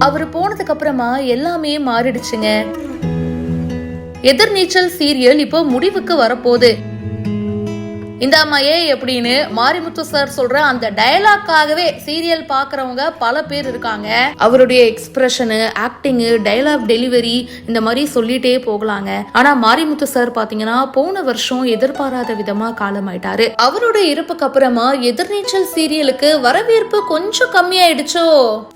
அவரு போனதுக்கு அப்புறமா எல்லாமே மாறிடுச்சுங்க. எதிர்நீச்சல் சீரியல் இப்போ முடிவுக்கு வரப்போகுது. இந்த அம்மையே எப்படின்னு மாரிமுத்து சார் சொல்ற அந்த டயலாக்காகவே சீரியல் பாக்குறவங்க பல பேர் இருக்காங்க. அவருடைய எக்ஸ்பிரஷனு, ஆக்டிங், டயலாக் டெலிவரி இந்த மாதிரி சொல்லிட்டே போகலாங்க. ஆனா மாரிமுத்து சார் பாத்தீங்கன்னா போன வருஷம் எதிர்பாராத விதமா காலமாயிட்டாரு. அவருடைய இருப்புக்கு அப்புறமா எதிர்நீச்சல் சீரியலுக்கு வரவேற்பு கொஞ்சம் கம்மியாயிடுச்சோ.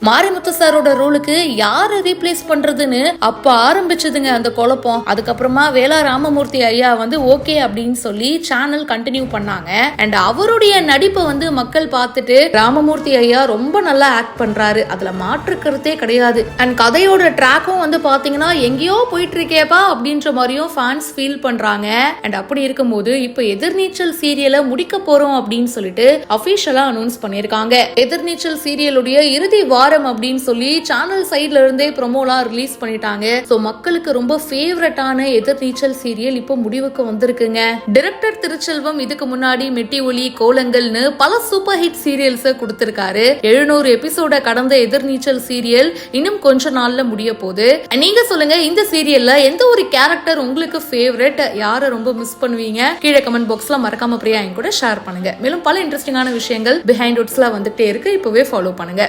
மாரிமுத்து சாரோட ரோலுக்கு யாரு ரீப்ளேஸ் பண்றதுன்னு அப்ப ஆரம்பிச்சதுங்க அந்த குழப்பம். அதுக்கப்புறமா வேளா ராமமூர்த்தி ஐயா ஓகே அப்படின்னு சொல்லி சேனல் கண்டினியூ பண்ணாங்க. அண்ட் அவருடைய நடிப்பை மக்கள் பார்த்துட்டு ராமமூர்த்தி ஐயா ரொம்ப நல்லா ஆக்ட் பண்றாரு, அதுல மாற்று கருத்தே கிடையாது. அண்ட் கதையோட ட்ராக்கும் பாத்தீங்கன்னா எங்கேயோ போயிட்டு இருக்கேப்பா அப்படின்ற மாதிரியும் ஃபேன்ஸ் ஃபீல் பண்றாங்க. அண்ட் அப்படி இருக்கும்போது இப்போ எதிர்நீச்சல் சீரியலை முடிக்க போறோம் அப்படின்னு சொல்லிட்டு அபிஷியலா அனௌன்ஸ் பண்ணிருக்காங்க. எதிர்நீச்சல் சீரியலுடைய இறுதி வாரம் அப்படின்னு சொல்லி சேனல் சைட்ல இருந்தே ப்ரோமோலாம் ரிலீஸ் பண்ணிட்டாங்க. சோ மக்களுக்கு ரொம்ப ஃபேவரட்டான எதிர்நீச்சல் சீரியல் இப்போ முடிவுக்கு வந்திருக்குங்க. டைரக்டர் திருச்செல்வம் இதுக்கு முன்னாடி மெட்டி ஒலி, கோலங்கல்னு பல சூப்பர் ஹிட் சீரியல்ஸ் கொடுத்திருக்காரு. 700 எபிசோட கடந்த எதிர்நீச்சல் சீரியல் இன்னும் கொஞ்ச நாள்ல முடிய போகுது. நீங்க சொல்லுங்க, இந்த சீரியல்ல எந்த ஒரு கேரக்டர் உங்களுக்கு ஃபேவரட், யாரை ரொம்ப மிஸ் பண்ணுவீங்க? கீழே கமெண்ட் பாக்ஸ்ல மறக்காம பிரியா என் கூட ஷேர் பண்ணுங்க. மேலும் பல இன்ட்ரெஸ்டிங்கான விஷயங்கள் பிஹைண்ட் வுட்ஸ்ல வந்துட்டே இருக்கு, இப்பவே ஃபாலோ பண்ணுங்க.